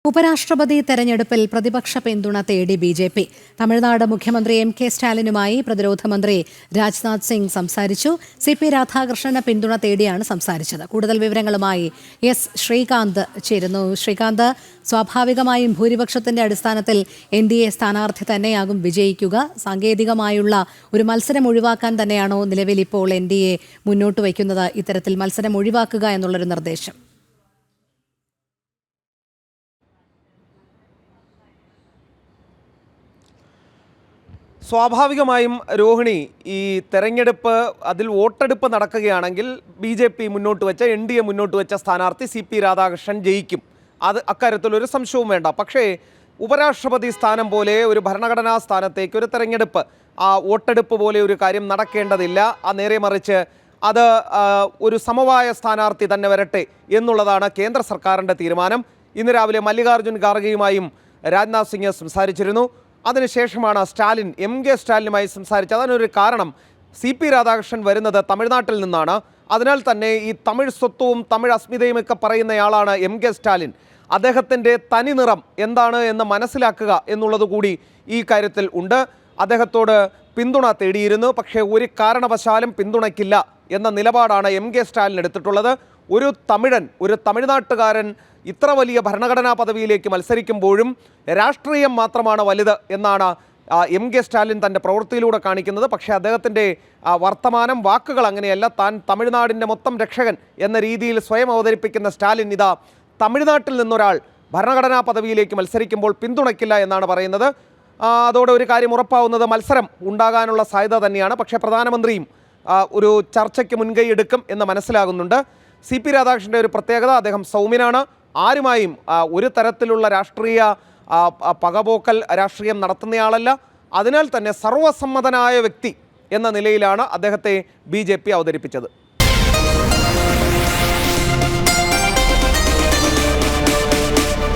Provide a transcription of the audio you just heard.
ഉപരാഷ്ട്രപതി തെരഞ്ഞെടുപ്പിൽ പ്രതിപക്ഷ പിന്തുണ തേടി ബി.ജെ.പി. തമിഴ്നാട് മുഖ്യമന്ത്രി എം.കെ. സ്റ്റാലിനുമായി പ്രതിരോധ മന്ത്രി രാജ്നാഥ് സിംഗ് സംസാരിച്ചു. സി.പി. രാധാകൃഷ്ണന് പിന്തുണ തേടിയാണ് സംസാരിച്ചത്. കൂടുതൽ വിവരങ്ങളുമായി എസ്. ശ്രീകാന്ത് ചേരുന്നു. ശ്രീകാന്ത്, സ്വാഭാവികമായും ഭൂരിപക്ഷത്തിന്റെ അടിസ്ഥാനത്തിൽ എൻ.ഡി.എ സ്ഥാനാർത്ഥി തന്നെയാകും വിജയിക്കുക. സാങ്കേതികമായുള്ള ഒരു മത്സരം ഒഴിവാക്കാൻ തന്നെയാണോ നിലവിൽ ഇപ്പോൾ എൻ.ഡി.എ മുന്നോട്ട് വയ്ക്കുന്നത്, ഇത്തരത്തിൽ മത്സരം ഒഴിവാക്കുക എന്നുള്ളൊരു നിർദ്ദേശം? സ്വാഭാവികമായും രോഹിണി, ഈ തെരഞ്ഞെടുപ്പ് അതിൽ വോട്ടെടുപ്പ് നടക്കുകയാണെങ്കിൽ ബി.ജെ.പി മുന്നോട്ട് വെച്ച എൻ.ഡി.എ മുന്നോട്ട് വെച്ച സ്ഥാനാർത്ഥി സി.പി. രാധാകൃഷ്ണൻ ജയിക്കും. അക്കാര്യത്തിലൊരു സംശയവും വേണ്ട. പക്ഷേ ഉപരാഷ്ട്രപതി സ്ഥാനം പോലെ ഒരു ഭരണഘടനാ സ്ഥാനത്തേക്ക് ഒരു തെരഞ്ഞെടുപ്പ്, വോട്ടെടുപ്പ് പോലെ ഒരു കാര്യം നടക്കേണ്ടതില്ല. നേരെ മറിച്ച് അത് ഒരു സമവായ സ്ഥാനാർത്ഥി തന്നെ വരട്ടെ എന്നുള്ളതാണ് കേന്ദ്ര സർക്കാരിൻ്റെ തീരുമാനം. ഇന്ന് രാവിലെ മല്ലികാർജ്ജുൻ ഖാർഗെയുമായും രാജ്നാഥ് സിംഗ് സംസാരിച്ചിരുന്നു. അതിനുശേഷമാണ് എം.കെ. സ്റ്റാലിനുമായി സംസാരിച്ചത്. അതിനൊരു കാരണം, സി.പി. രാധാകൃഷ്ണൻ വരുന്നത് തമിഴ്നാട്ടിൽ നിന്നാണ്. അതിനാൽ തന്നെ ഈ തമിഴ് സ്വത്വവും തമിഴ് അസ്മിതയും ഒക്കെ പറയുന്നയാളാണ് എം.കെ. സ്റ്റാലിൻ. അദ്ദേഹത്തിൻ്റെ തനി നിറം എന്താണ് എന്ന് മനസ്സിലാക്കുക എന്നുള്ളത് കൂടി ഈ കാര്യത്തിൽ ഉണ്ട്. അദ്ദേഹത്തോട് പിന്തുണ തേടിയിരുന്നു. പക്ഷേ ഒരു കാരണവശാലും പിന്തുണയ്ക്കില്ല എന്ന നിലപാടാണ് എം.കെ. സ്റ്റാലിൻ എടുത്തിട്ടുള്ളത്. ഒരു തമിഴ്നാട്ടുകാരൻ ഇത്ര വലിയ ഭരണഘടനാ പദവിയിലേക്ക് മത്സരിക്കുമ്പോഴും രാഷ്ട്രീയം മാത്രമാണ് വലുത് എന്നാണ് എം.കെ. സ്റ്റാലിൻ തൻ്റെ പ്രവൃത്തിയിലൂടെ കാണിക്കുന്നത്. പക്ഷേ അദ്ദേഹത്തിൻ്റെ വർത്തമാനം, വാക്കുകൾ അങ്ങനെയല്ല. താൻ തമിഴ്നാടിൻ്റെ മൊത്തം രക്ഷകൻ എന്ന രീതിയിൽ സ്വയം അവതരിപ്പിക്കുന്ന സ്റ്റാലിൻ ഇതാ തമിഴ്നാട്ടിൽ നിന്നൊരാൾ ഭരണഘടനാ പദവിയിലേക്ക് മത്സരിക്കുമ്പോൾ പിന്തുണയ്ക്കില്ല എന്നാണ് പറയുന്നത്. അതോടെ ഒരു കാര്യം ഉറപ്പാവുന്നത്, മത്സരം ഉണ്ടാകാനുള്ള സാധ്യത തന്നെയാണ്. പക്ഷേ പ്രധാനമന്ത്രിയും ഒരു ചർച്ചയ്ക്ക് മുൻകൈ എടുക്കും എന്ന് മനസ്സിലാകുന്നുണ്ട്. സി.പി. രാധാകൃഷ്ണൻ്റെ ഒരു പ്രത്യേകത, അദ്ദേഹം സൗമ്യനാണ്. ആരുമായും ഒരു തരത്തിലുള്ള രാഷ്ട്രീയ പകപോക്കൽ രാഷ്ട്രീയം നടത്തുന്നയാളല്ല. അതിനാൽ തന്നെ സർവസമ്മതനായ വ്യക്തി എന്ന നിലയിലാണ് അദ്ദേഹത്തെ ബി.ജെ.പി അവതരിപ്പിച്ചത്.